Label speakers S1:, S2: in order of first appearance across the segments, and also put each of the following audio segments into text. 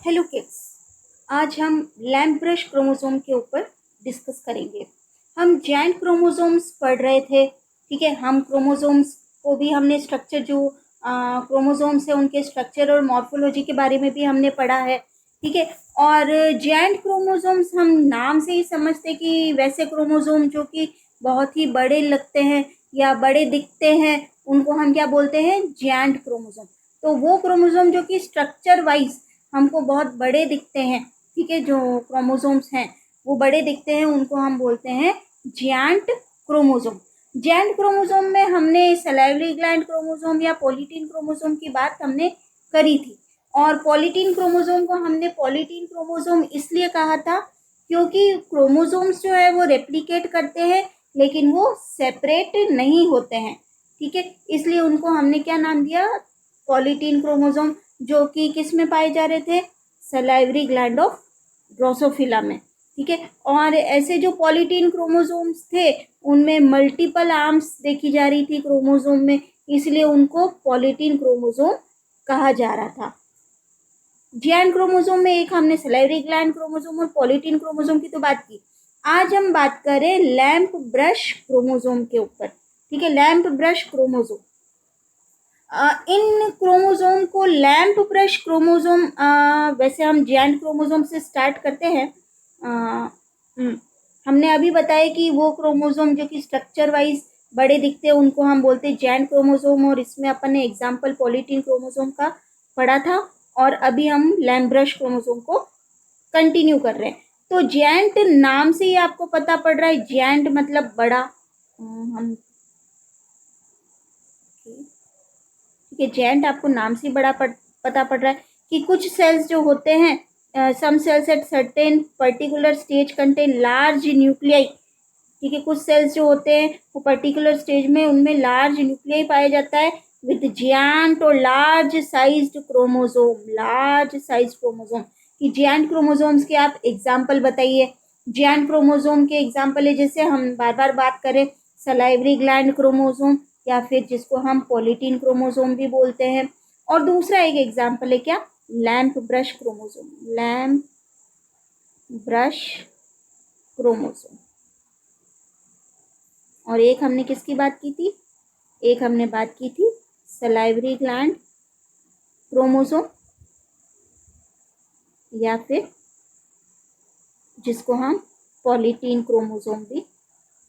S1: Hello kids, आज हम lamp brush chromosome के ऊपर डिस्कस करेंगे। हम जॉइंट क्रोमोसोम्स पढ़ रहे थे, ठीक है। हम क्रोमोसोम्स को भी हमने स्ट्रक्चर जो क्रोमोसोम्स है उनके स्ट्रक्चर और मॉर्फोलॉजी के बारे में भी हमने पढ़ा है, ठीक है। और जॉइंट क्रोमोसोम्स हम नाम से ही समझते कि वैसे क्रोमोसोम जो कि बहुत ही बड़े लगते हैं या बड़े दिखते हैं उनको हम क्या बोलते हैं, जॉइंट क्रोमोसोम। तो वो क्रोमोसोम जो कि स्ट्रक्चर वाइज हमको बहुत बड़े दिखते हैं, ठीक है, जो क्रोमोसोम्स हैं वो बड़े दिखते हैं, उनको हम बोलते हैं जॉइंट क्रोमोसोम। जॉइंट क्रोमोसोम में हमने सलाइवरी ग्लैंड क्रोमोसोम या पॉलीटीन क्रोमोसोम की बात हमने करी थी। और पॉलीटीन क्रोमोसोम को हमने पॉलीटीन क्रोमोसोम इसलिए कहा था क्योंकि क्रोमोसोम्स जो है वो रेप्लिकेट करते हैं लेकिन वो सेपरेट नहीं होते हैं, ठीक है। इसलिए उनको हमने क्या नाम दिया, पॉलीटीन क्रोमोसोम, जो कि किस में पाए जा रहे थे, सलाइवरी ग्लैंड ऑफ ड्रोसोफिला में, ठीक है। और ऐसे जो पॉलीटीन क्रोमोसोम्स थे उनमें मल्टीपल आर्म्स देखी जा रही थी क्रोमोसोम में, इसलिए उनको पॉलीटीन क्रोमोसोम कहा जा रहा था। जॉइंट क्रोमोसोम में एक हमने सलाइवरी ग्लैंड क्रोमोसोम और पॉलीटीन क्रोमोसोम की तो बात की। आज हम बात करें लैम्प ब्रश क्रोमोसोम के ऊपर, ठीक है। लैम्प ब्रश क्रोमोसोम, इन क्रोमोसोम को लैम्प ब्रश क्रोमोसोम, वैसे हम जॉइंट क्रोमोसोम से स्टार्ट करते हैं। हमने अभी बताया कि वो क्रोमोसोम जो कि स्ट्रक्चर वाइज बड़े दिखते हैं उनको हम बोलते हैं जॉइंट क्रोमोसोम, और इसमें अपन ने एग्जांपल पॉलीटीन क्रोमोसोम का पढ़ा था। और अभी हम लैम्प ब्रश क्रोमोसोम को कंटिन्यू कर रहे हैं। तो जॉइंट नाम से ही आपको पता पड़ रहा है, जॉइंट मतलब बड़ा। हम ठीक है, जॉइंट आपको नाम से बड़ा पता पड़ रहा है कि कुछ सेल्स जो होते हैं, some cells at certain particular stage contain large nuclei, ठीक है। कुछ सेल्स जो होते हैं वो पर्टिकुलर स्टेज में उनमें लार्ज न्यूक्लियाई पाया जाता है विद जॉइंट और large sized chromosome. Large size chromosome कि जॉइंट क्रोमोसोम्स के आप एग्जाम्पल बताइए। जॉइंट क्रोमोसोम के एग्जाम्पल है, जैसे हम बार बार बात करें, सलाइवरी ग्लैंड क्रोमोसोम या फिर जिसको हम पॉलीटीन क्रोमोसोम भी बोलते हैं। और दूसरा एक एग्जाम्पल है क्या, lamp brush chromosome. Lamp brush chromosome. और एक हमने किसकी बात की थी, एक हमने बात की थी सलाइवरी ग्लैंड क्रोमोसोम या फिर जिसको हम पॉलीटीन क्रोमोसोम भी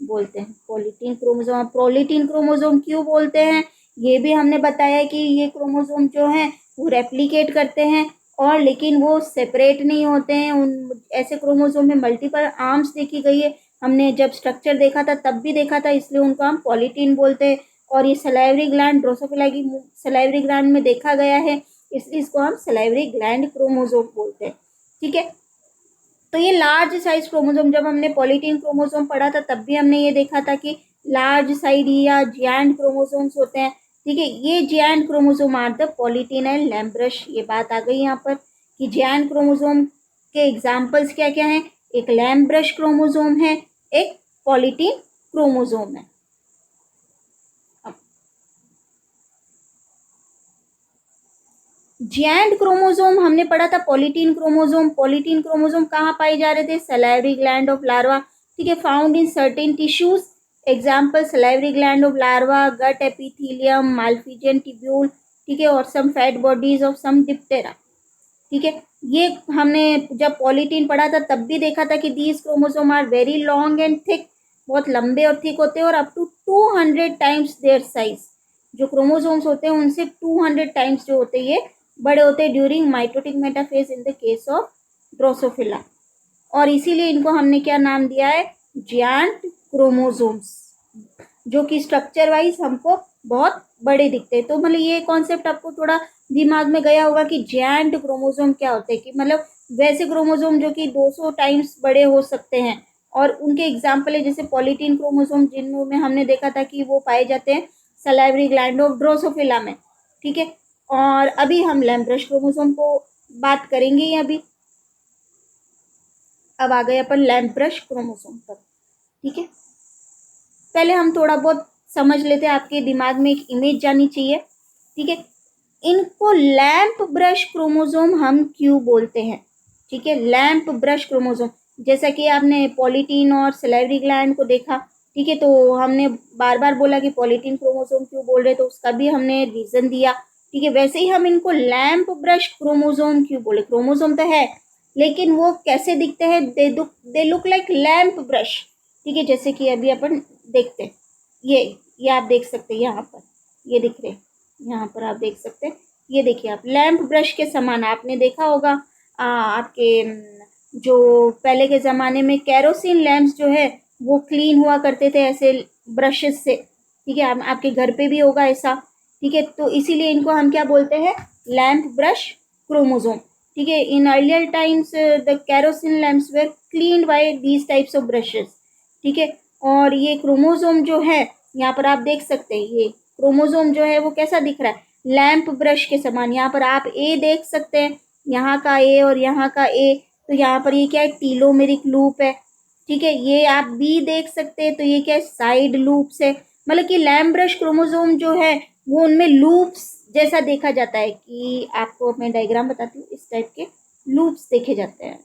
S1: बोलते हैं। पॉलीटीन क्रोमोसोम, पॉलीटीन क्रोमोसोम क्यों बोलते हैं ये भी हमने बताया कि ये क्रोमोसोम जो हैं वो रेप्लिकेट करते हैं और लेकिन वो सेपरेट नहीं होते हैं। उन ऐसे क्रोमोसोम में मल्टीपल आर्म्स देखी गई है, हमने जब स्ट्रक्चर देखा था तब भी देखा था, इसलिए उनको हम पॉलीटीन बोलते हैं। और ये सलाइवरी ग्लैंड ड्रोसोफिला की सलाइवरी ग्लैंड में देखा गया है, इसलिए इसको हम सलाइवरी ग्लैंड क्रोमोसोम बोलते हैं, ठीक है। तो ये लार्ज साइज क्रोमोसोम, जब हमने पॉलीटीन क्रोमोसोम पढ़ा था तब भी हमने ये देखा था कि लार्ज साइज या जॉइंट क्रोमोसोम्स होते हैं, ठीक है। ये joint chromosome are the polytene and lamp brush. ये बात आ गई यहाँ पर कि जॉइंट क्रोमोसोम के एग्जाम्पल्स क्या क्या हैं, एक लैम्प ब्रश क्रोमोसोम है, एक पॉलीटीन क्रोमोसोम है। जॉइंट क्रोमोसोम हमने पढ़ा था पॉलीटीन क्रोमोसोम। पॉलीटीन क्रोमोसोम कहाँ पाए जा रहे थे, सलाइवरी ग्लैंड ऑफ लार्वा, ठीक है, found in certain tissues. Example salivary gland of larva, gut epithelium, Malpighian tubule, ठीक है, और some fat bodies of some Diptera, ठीक है। ये हमने जब पॉलीटीन पढ़ा था तब भी देखा था कि these chromosome are very long and thick, बहुत लंबे और थिक होते हैं, और up to 200 times their size. जो क्रोमोसोम्स होते हैं उनसे 200 टाइम्स जो होते हैं ये बड़े होते हैं during mitotic metaphase in the case of Drosophila. और इसीलिए इनको हमने क्या नाम दिया है, जॉइंट क्रोमोसोम्स, जो कि स्ट्रक्चर वाइज हमको बहुत बड़े दिखते हैं। तो मतलब ये कॉन्सेप्ट आपको थोड़ा दिमाग में गया होगा कि जॉइंट क्रोमोसोम क्या होते हैं, कि मतलब वैसे क्रोमोसोम जो कि 200 टाइम्स बड़े हो सकते हैं। और उनके एग्जाम्पल है जैसे पॉलीटीन क्रोमोसोम, जिनमें हमने देखा था कि वो पाए जाते हैं सलाइवरी ग्लैंड ऑफ ड्रोसोफिला में, ठीक है। और अभी हम लैम्प ब्रश क्रोमोसोम को बात करेंगे। अभी अब आ गए अपन लैम्प ब्रश क्रोमोसोम पर, ठीक है। पहले हम थोड़ा बहुत समझ लेते हैं, आपके दिमाग में एक इमेज जानी चाहिए, ठीक है। इनको लैंप ब्रश क्रोमोसोम हम क्यों बोलते हैं, ठीक है, लैंप ब्रश क्रोमोसोम। जैसा कि आपने पॉलीटीन और सलाइवरी ग्लैंड को देखा, ठीक है, तो हमने बार बार बोला कि पॉलीटीन क्रोमोसोम क्यों बोल रहे, तो उसका भी हमने रीजन दिया, ठीक है। वैसे ही हम इनको लैंप ब्रश क्रोमोसोम क्यों बोले, क्रोमोसोम तो है लेकिन वो कैसे दिखते हैं, they look like lamp brush, ठीक है। जैसे कि अभी अपन देखते हैं, ये आप देख सकते हैं यहाँ पर, ये दिख रहे, यहाँ पर आप देख सकते हैं, ये देखिए आप, लैंप ब्रश के समान आपने देखा होगा आपके जो पहले के ज़माने में कैरोसिन लैंप्स जो है वो क्लीन हुआ करते थे ऐसे ब्रशेस से, ठीक है। आपके घर पे भी होगा ऐसा, ठीक है। तो इसीलिए इनको हम क्या बोलते हैं, लैंप ब्रश क्रोमोसोम, ठीक है। In earlier times the kerosene lamps were cleaned by these types of brushes, ठीक है। और ये क्रोमोसोम जो है यहाँ पर आप देख सकते हैं, ये क्रोमोसोम जो है वो कैसा दिख रहा है, लैंप ब्रश के समान। यहाँ पर आप ए देख सकते हैं, यहाँ का ए और यहाँ का ए, तो यहाँ पर ये क्या है, टीलोमेरिक लूप है, ठीक है। ये आप बी देख सकते हैं, तो ये क्या है, साइड लूप्स है। मतलब कि लैंप ब्रश क्रोमोसोम जो है वो उनमें लूप्स जैसा देखा जाता है, कि आपको मैं डायग्राम बताती हूँ, इस टाइप के लूप्स देखे जाते हैं।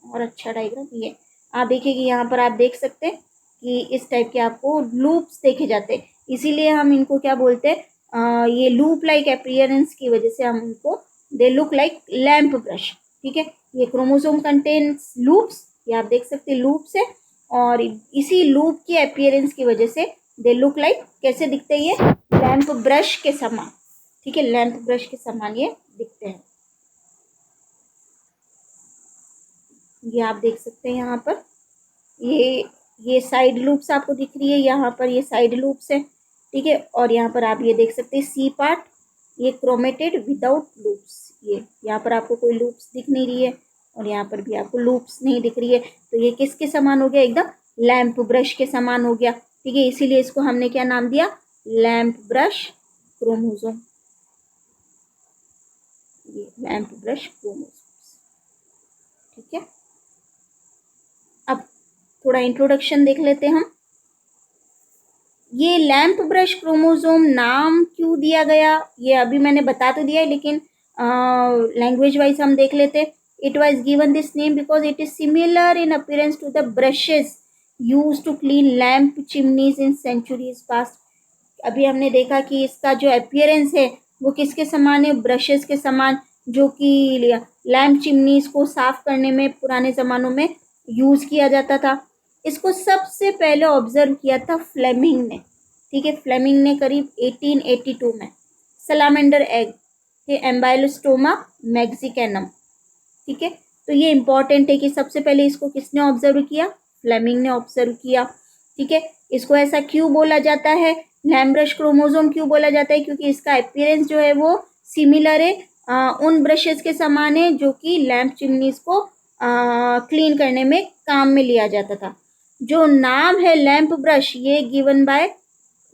S1: और अच्छा डायग्राम ये आप देखिए कि यहाँ पर आप देख सकते हैं कि इस टाइप के आपको लूप्स देखे जाते हैं, इसीलिए हम इनको क्या बोलते हैं, ये लूप लाइक अपीयरेंस की वजह से हम इनको they look like lamp brush, ठीक है। ये क्रोमोसोम कंटेन्स लूप्स, ये आप देख सकते हैं लूप्स है, और इसी लूप की अपीयरेंस की वजह से दे लुक लाइक कैसे दिखते हैं, ये लैंप ब्रश के समान, ठीक है, लैंप ब्रश के समान ये दिखते हैं। ये आप देख सकते हैं यहाँ पर, ये साइड लूप्स आपको दिख रही है, यहाँ पर ये साइड लूप्स है, ठीक है। और यहाँ पर आप ये देख सकते हैं सी पार्ट, ये क्रोमेटेड विदाउट लूप्स, ये यहाँ पर आपको कोई लूप्स दिख नहीं रही है, और यहाँ पर भी आपको लूप्स नहीं दिख रही है, तो ये किसके समान हो गया, एकदम लैंप ब्रश के समान हो गया, ठीक है। इसीलिए इसको हमने क्या नाम दिया, लैंप ब्रश क्रोमोसोम, ये लैंप ब्रश क्रोमोसोम, ठीक है। अब थोड़ा इंट्रोडक्शन देख लेते हैं हम। ये लैंप ब्रश क्रोमोसोम नाम क्यों दिया गया, ये अभी मैंने बता तो दिया है, लेकिन लैंग्वेज वाइज हम देख लेते। It was given this name because it is similar in appearance to the brushes used to clean lamp chimneys in centuries past. अभी हमने देखा कि इसका जो अपीयरेंस है वो किसके समान है, ब्रशेस के समान, जो कि लैंप चिमनीज को साफ करने में पुराने ज़मानों में यूज़ किया जाता था। इसको सबसे पहले ऑब्जर्व किया था फ्लेमिंग ने, ठीक है। फ्लेमिंग ने करीब 1882 में सलामेंडर एग के एम्बाइलोस्टोमा मैक्सिकैनम, ठीक है। तो ये इंपॉर्टेंट है कि सबसे पहले इसको किसने ऑब्जर्व किया, फ्लेमिंग ने ऑब्जर्व किया, ठीक है। इसको ऐसा क्यों बोला जाता है, लैंप ब्रश क्रोमोसोम क्यों बोला जाता है, क्योंकि इसका अपीयरेंस जो है वो सिमिलर है उन ब्रशेस के समान है जो कि लैंप चिमनीज को क्लीन करने में काम में लिया जाता था। जो नाम है लैंप ब्रश, ये गिवन बाय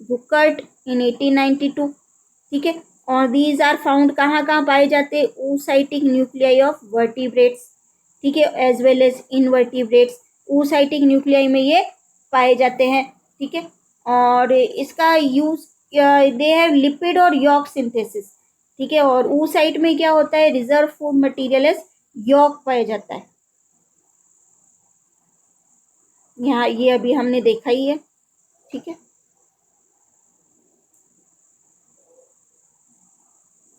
S1: रुकर्ट इन 1892, ठीक है। और दीज आर फाउंड कहाँ पाए जाते हैं, oocytic न्यूक्लियाई ऑफ वर्टिब्रेट्स, ठीक है, as well as invertebrates. oocytic nuclei में ये पाए जाते हैं, ठीक है। और इसका यूज दे हैव लिपिड और यॉक सिंथेसिस, ठीक है। और oocyte में क्या होता है, reserve food material as yolk पाया जाता है, यहाँ ये अभी हमने देखा ही है, ठीक है।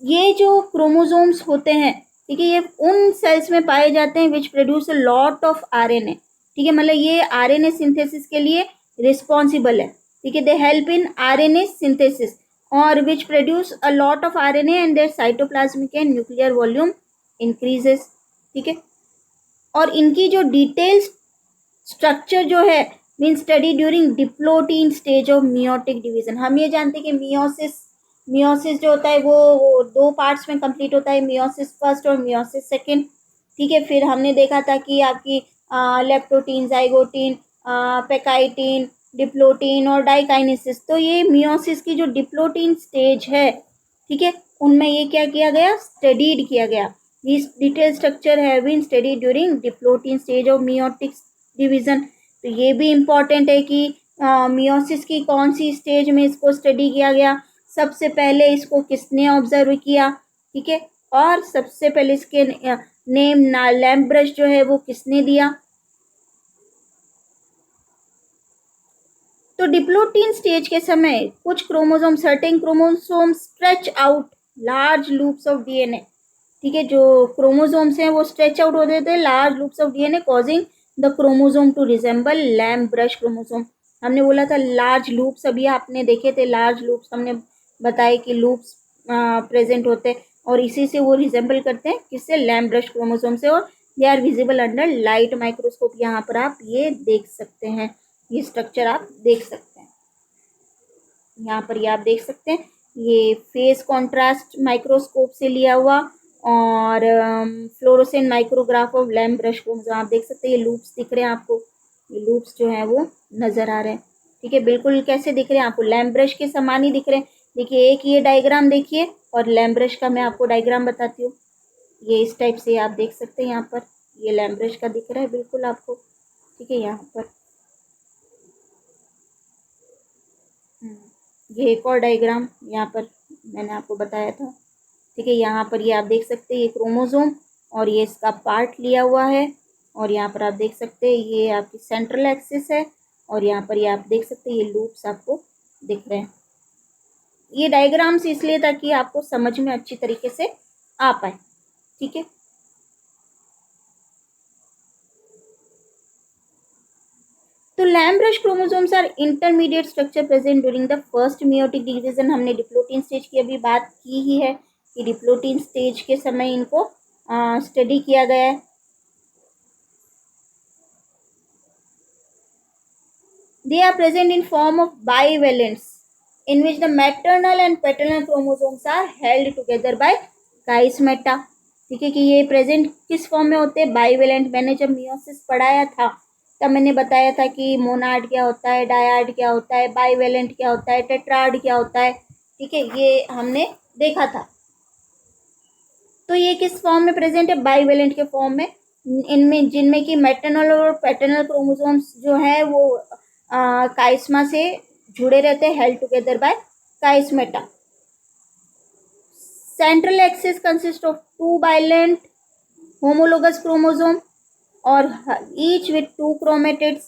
S1: ये जो क्रोमोसोम्स होते हैं, ठीक है, ये उन सेल्स में पाए जाते हैं विच produce a lot of RNA, ठीक है। मतलब ये आरएनए सिंथेसिस के लिए रिस्पॉन्सिबल है, ठीक है। They help in RNA synthesis और which produce a lot of RNA and their cytoplasmic and nuclear volume increases, ठीक है। और इनकी जो डिटेल्स स्ट्रक्चर जो है mean study during diplotene stage of meiotic division. हम ये जानते हैं कि मियोसिस जो होता है वो दो पार्ट्स में कंप्लीट होता है, मियोसिस फर्स्ट और मियोसिस सेकेंड, ठीक है। फिर हमने देखा था कि आपकी लेप्टोटीन, जाइगोटीन, पेकाइटीन, डिप्लोटीन और डाइकाइनेसिस। तो ये मियोसिस की जो डिप्लोटीन स्टेज है, ठीक है, उनमें ये क्या किया गया, स्टडीड किया गया। This detail structure have been studied during diplotene stage of meiotic division. तो ये भी इम्पॉर्टेंट है कि मियोसिस की कौन सी स्टेज में इसको स्टडी किया गया, सबसे पहले इसको किसने ऑब्जर्व किया, ठीक है, और सबसे पहले इसके नेम लैम्प ब्रश जो है वो किसने दिया। तो डिप्लोटीन स्टेज के समय कुछ chromosome, certain chromosome stretch out large loops of DNA, ठीक है, जो क्रोमोसोम्स हैं वो स्ट्रेच आउट होते थे large loops of DNA causing the chromosome to resemble lamp brush chromosome. हमने बोला था लार्ज लूप्स, अभी आपने देखे थे लार्ज लूप्स, हमने बताया कि लूप्स प्रेजेंट होते हैं और इसी से वो रिजेंबल करते हैं किससे, लैम्प ब्रश क्रोमोसोम से, और they are visible under light microscope. यहाँ पर आप ये देख सकते हैं, ये स्ट्रक्चर आप देख सकते हैं, यहाँ पर ये आप देख सकते हैं, ये फेस कॉन्ट्रास्ट माइक्रोस्कोप से लिया हुआ और fluorescent micrograph of lamp brush chromosome. आप देख सकते हैं ये लूप्स दिख रहे हैं आपको, ये लूप्स जो है वो नजर आ रहे हैं, ठीक है, बिल्कुल कैसे दिख रहे हैं आपको, लैम्प ब्रश के समान ही दिख रहे हैं। देखिए एक ये डायग्राम देखिए और लैम्प ब्रश का मैं आपको डायग्राम बताती हूँ, ये इस टाइप से आप देख सकते हैं, यहाँ पर ये लैम्प ब्रश का दिख रहा है बिल्कुल आपको, ठीक है, यहाँ पर ये एक और डायग्राम यहाँ पर मैंने आपको बताया था, ठीक है, यहाँ पर ये आप देख सकते हैं ये क्रोमोसोम और ये इसका पार्ट लिया हुआ है और यहाँ पर आप देख सकते हैं ये आपकी सेंट्रल एक्सिस है और यहाँ पर ये आप देख सकते हैं ये लूप्स आपको दिख रहे हैं। ये डायग्राम्स इसलिए ताकि आपको समझ में अच्छी तरीके से आ पाए, ठीक है। तो lamp brush chromosomes are intermediate structure present during the first meiotic division. हमने डिप्लोटीन स्टेज की अभी बात की ही है कि डिप्लोटीन स्टेज के समय इनको स्टडी किया गया है। They are present in form of bivalents in which the maternal and paternal chromosomes are held together by काइस्मेटा, ठीक है, कि ये प्रेजेंट किस फॉर्म में होते हैं, बाइवेलेंट। मैंने जब मियोसिस पढ़ाया था तब मैंने बताया था कि मोनाड क्या होता है, डायाड क्या होता है, बाइवेलेंट क्या होता है, टेट्राड क्या होता है, ठीक है, ये हमने देखा था। तो ये किस फॉर्म में प्रेजेंट है, बाइवेलेंट के फॉर्म में, इनमें जिनमें कि मैटरनल और पैटर्नल क्रोमोसोम्स जो है वो काइस्मा से जुड़े रहते हैं, held together by chiasmata. Central axis consist of 2 bivalent homologous chromosome और ईच विथ 2 क्रोमेटिड्स,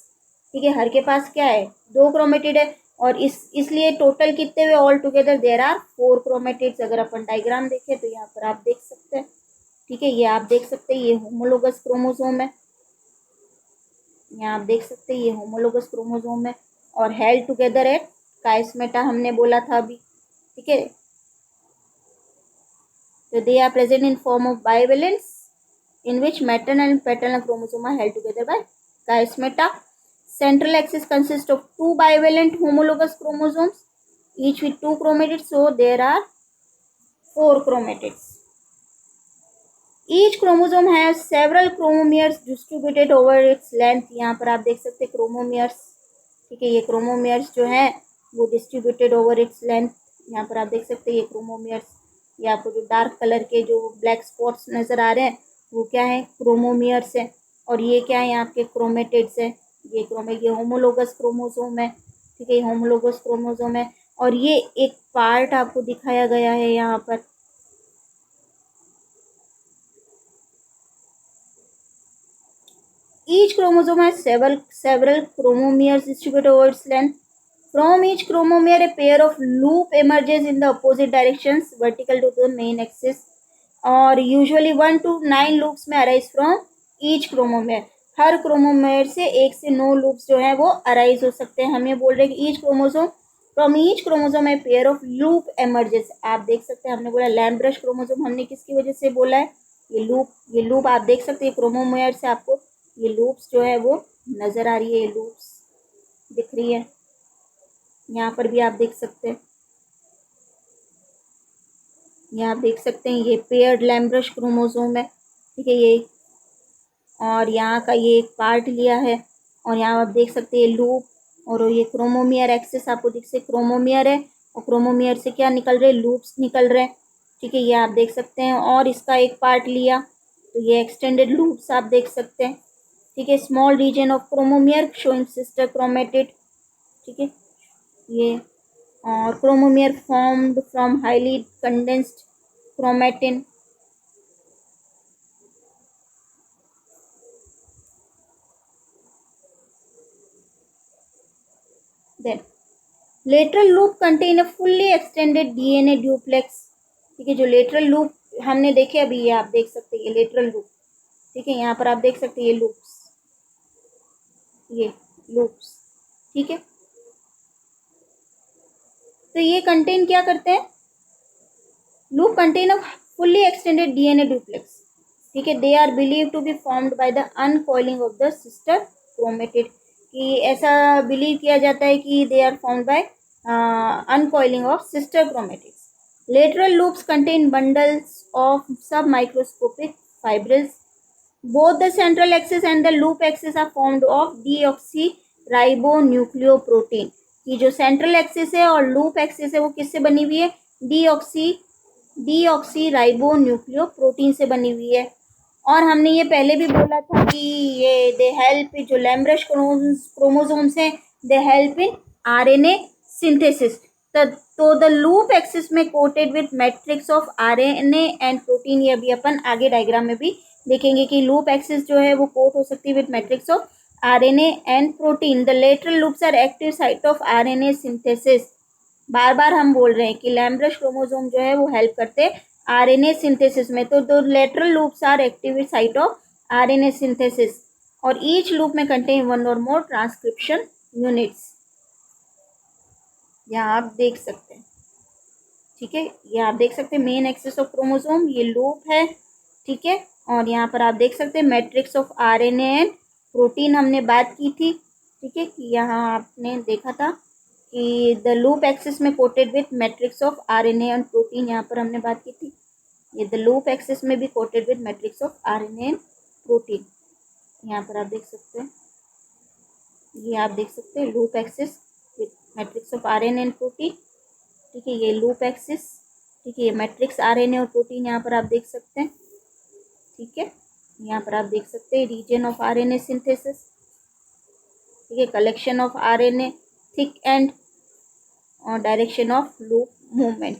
S1: ठीक है, हर के पास क्या है, 2 क्रोमेटिड है और इसलिए टोटल कितने हुए, all together there are 4 chromatids. अगर अपन डायग्राम देखें तो यहाँ पर आप देख सकते हैं, ठीक है, ये आप देख सकते हैं ये होमोलोगस क्रोमोसोम है, यहाँ आप देख सकते हैं ये होमोलोगस क्रोमोसोम है और हेल्ड टुगेदर है काइस्मेटा, हमने बोला था अभी, ठीक है। तो they are present in form of bivalents in which maternal and paternal chromosome are held together by chiasmata. Central axis consists of 2 bivalent homologous chromosomes, each with 2 chromatids. So there are 4 chromatids. Each chromosome has several chromomeres distributed over its length. यहाँ पर आप देख सकते हैं chromomeres, ठीक है, ये chromomeres जो है वो distributed over its length, यहाँ पर आप देख सकते हैं ये chromomeres, ये आपको जो डार्क कलर के जो ब्लैक स्पॉट्स नजर आ रहे हैं वो क्या है, क्रोमोमियर्स है और ये क्या है आपके क्रोमेटिड्स है, ये होमोलोगस क्रोमोसोम है, ठीक है, होमोलोगस क्रोमोसोम है और ये एक पार्ट आपको दिखाया गया है यहाँ पर, each chromosome has several chromomeres distributed over its length. From each chromomere a pair of loop emerges in the opposite directions vertical to the main axis और यूजुअली 1 to 9 लूप्स में अराइज फ्रॉम ईच क्रोमोमेयर। हर क्रोमोमेयर से 1 से 9 loops जो है वो arise हो सकते हैं। हम ये बोल रहे हैं कि each chromosome from each chromosome a pair of loop emerges. आप देख सकते हैं हमने बोला लैम्प ब्रश क्रोमोसोम, हमने किसकी वजह से बोला है, ये लूप आप देख सकते हैं क्रोमोमेयर से आपको ये लूप्स जो है वो नजर आ रही है, ये लूप्स दिख रही है, यहाँ पर भी आप देख सकते हैं, यहाँ आप देख सकते हैं ये पेयर्ड लैम्प ब्रश क्रोमोसोम है, ठीक है, ये और यहाँ का ये एक पार्ट लिया है और यहाँ आप देख सकते हैं लूप और ये क्रोमोमियर एक्सिस आपको दिख से क्रोमोमियर है और क्रोमोमियर से क्या निकल रहे, लूप्स निकल रहे हैं, ठीक है, ये आप देख सकते हैं और इसका एक पार्ट लिया तो ये एक्सटेंडेड लूप्स आप देख सकते हैं, ठीक है, small region of chromomere showing sister chromatid, ठीक है, ये और chromomere formed from highly condensed chromatin. Then lateral loop contain a fully extended DNA duplex. ठीक है, जो लेटरल लूप हमने देखे अभी, ये आप देख सकते हैं, ये लेटरल लूप. ठीक है, यहाँ पर आप देख सकते हैं ये लूप्स, ये लूप्स. ठीक है, तो ये कंटेन क्या करते हैं? Loop contain a fully extended DNA duplex. ठीक है, they are believe to be formed by the uncoiling of the sister chromatid. कि ऐसा बिलीव किया जाता है कि they are formed by uncoiling of sister chromatids. Lateral loops contain bundles of submicroscopic fibrils. Both the central axis and the loop axis are formed of deoxyribonucleoprotein. कि जो central axis है और लूप एक्सिस है वो किससे बनी हुई है? डीऑक्सीराइबोन्यूक्लियोप्रोटीन से बनी हुई है. और हमने ये पहले भी बोला था कि ये दे हेल्प, जो लैम्ब्रश क्रोमोसोम्स हैं, दे हेल्प इन आरएनए सिंथेसिस. तो द लूप एक्सिस में coated with matrix of RNA and protein. ये अभी अपन आगे डायग्राम में भी देखेंगे कि लूप एक्सिस जो है वो कोट हो सकती है with matrix of RNA and protein. The lateral loops are active site of RNA synthesis. बार बार हम बोल रहे हैं कि लैम्ब्रश क्रोमोसोम जो है वो हेल्प करते हैं आरएनए सिंथेसिस में. तो the lateral loops are active site of RNA synthesis. और ईच लूप में कंटेन वन और मोर ट्रांसक्रिप्शन यूनिट्स. यहाँ आप देख सकते हैं. ठीक है, ये आप देख सकते हैं मेन एक्सिस ऑफ क्रोमोसोम, ये लूप है. ठीक है, और यहाँ पर आप देख सकते हैं matrix of RNA and protein हमने बात की थी. ठीक है, कि यहाँ आपने देखा था कि द लूप एक्सिस में coated with matrix of RNA and protein, यहाँ पर हमने बात की थी. ये द लूप एक्सिस में भी coated with matrix of RNA and protein. यहाँ पर आप देख सकते हैं, ये आप देख सकते हैं loop axis with matrix of RNA and protein. ठीक है, ये लूप एक्सिस. ठीक है, ये मैट्रिक्स आरएनए और प्रोटीन यहाँ पर आप देख सकते हैं. ठीक है, यहाँ पर आप देख सकते हैं रीजन ऑफ आरएनए सिंथेसिस. ठीक है, collection of RNA, thick end, और डायरेक्शन ऑफ लूप मूवमेंट.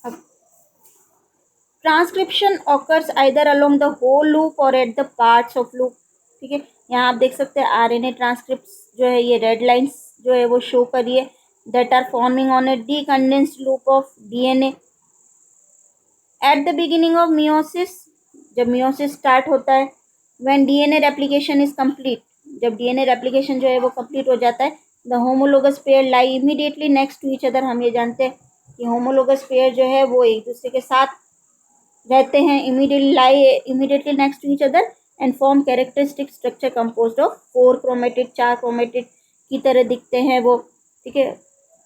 S1: अब transcription occurs either along the whole loop और at the parts of loop. ठीक है, यहाँ आप देख सकते हैं आरएनए ट्रांसक्रिप्ट जो है, ये रेड लाइंस जो है वो शो करिए, that are forming on a decondensed loop of DNA at the beginning of meiosis. जब मियोसिस स्टार्ट होता है, when DNA replication is complete, जब डीएनए रेप्लिकेशन जो है वो कंप्लीट हो जाता है, the homologous pair lie immediately next to each other. हम ये जानते हैं कि होमोलोगस पेयर जो है वो एक दूसरे के साथ रहते हैं, immediately next to each other, and form characteristic structure composed of 4 chromatid, 4 chromatid की तरह दिखते हैं वो. ठीक है,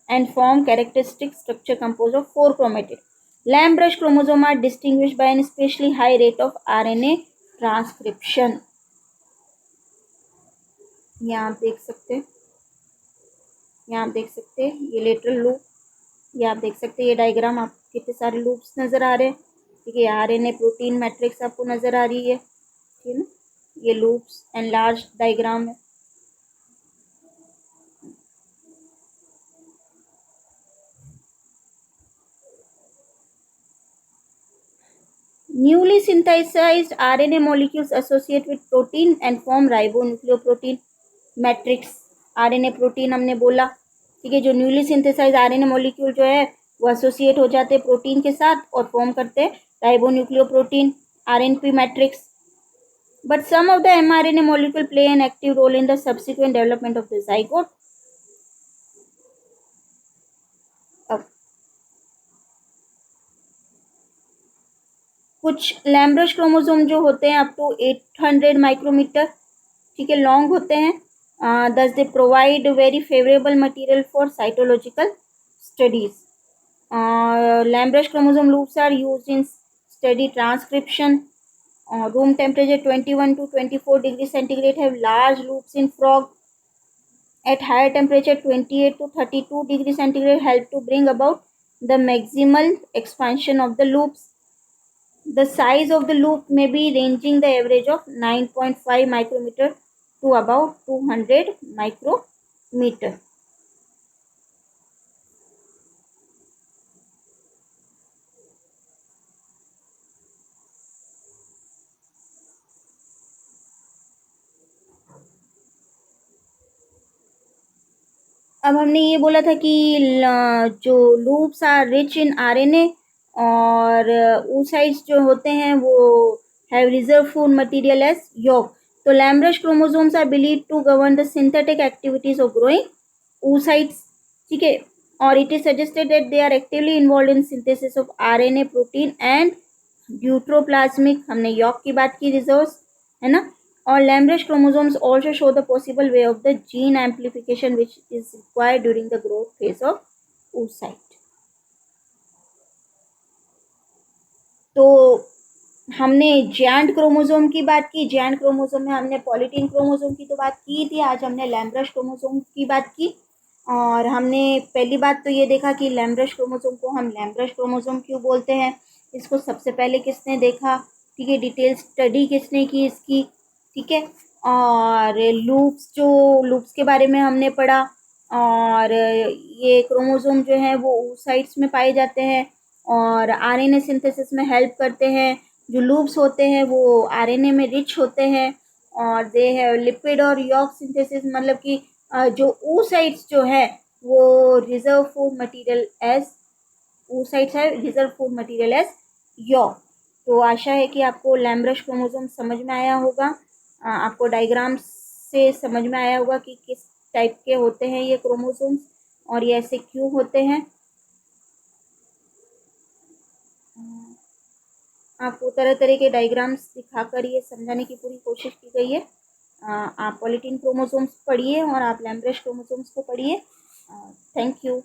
S1: and form characteristic structure composed of 4 chromatid. Lampbrush chromosome are distinguished by an especially high rate of RNA transcription. यहाँ आप देख सकते हैं, यहाँ आप देख सकते हैं ये लेटरल लूप. ये आप देख सकते हैं ये डायग्राम, आप कितने सारे लूप्स नज़र आ रहे हैं. ठीक है, आरएनए प्रोटीन मैट्रिक्स आपको नज़र आ रही है. ठीक है ना, ये लूप्स एंड लार्ज डायग्राम है. Newly synthesized RNA molecules associate with protein and form ribonucleoprotein matrix. RNA protein हमने बोला. ठीक है, जो न्यूली सिंथेसाइज RNA मॉलिक्यूल जो है वो एसोसिएट हो जाते हैं प्रोटीन के साथ और फॉर्म करते हैं ribonucleoprotein RNP matrix. But some of the mRNA molecule play an active role in the subsequent development of the zygote. अब कुछ लैम्ब्रश क्रोमोसोम जो होते हैं अप टू 800 माइक्रोमीटर, ठीक है, लॉन्ग होते हैं. thus they provide very favorable material for cytological studies. Lambrush chromosome loops are used in study transcription. Room temperature 21 to 24 degrees centigrade have large loops in frog. At higher temperature 28 to 32 degrees centigrade help to bring about the maximal expansion of the loops. The size of the loop may be ranging the average of 9.5 micrometer to about 200 micrometer. अब हमने ये बोला था कि जो loops are rich in RNA और oocytes जो होते हैं वो have reserve food material as yolk. तो lampbrush chromosomes are believe to govern the synthetic activities of growing oocytes. ठीक है, और it is suggested that they are actively involve in synthesis of RNA protein and deutoplasmic. हमने yolk की बात की, reserves है ना. और lampbrush chromosomes also show the possible way of the gene amplification which is required during the growth phase of oocyte. तो हमने joint chromosome की बात की. जॉइंट क्रोमोसोम में हमने पॉलीटीन क्रोमोसोम की तो बात की थी. आज हमने लैम्ब्रश क्रोमोसोम की बात की. और हमने पहली बात तो ये देखा कि लैम्ब्रश क्रोमोसोम को हम लैम्ब्रश क्रोमोसोम क्यों बोलते हैं. इसको सबसे पहले किसने देखा, ठीक है, डिटेल स्टडी किसने की इसकी, ठीक है. और लूप्स के बारे में हमने पढ़ा. और ये क्रोमोसोम जो है वो oocytes में पाए जाते हैं और आरएनए सिंथेसिस में हेल्प करते हैं. जो लूप्स होते हैं वो आरएनए में रिच होते हैं और दे हैव लिपिड और यॉक सिंथेसिस, मतलब कि जो oocytes जो है वो reserve food material as oocytes है reserve food material as yolk. तो आशा है कि आपको लैम्ब्रश क्रोमोसोम समझ में आया होगा. आपको डायग्राम से समझ में आया होगा कि किस टाइप के होते हैं ये क्रोमोसोम्स और ये ऐसे क्यों होते हैं. आपको तरह तरह के डायग्राम्स दिखाकर ये समझाने की पूरी कोशिश की गई है. आप पॉलीटीन क्रोमोसोम्स पढ़िए और आप लैम्ब्रश क्रोमोसोम्स को पढ़िए. Thank you.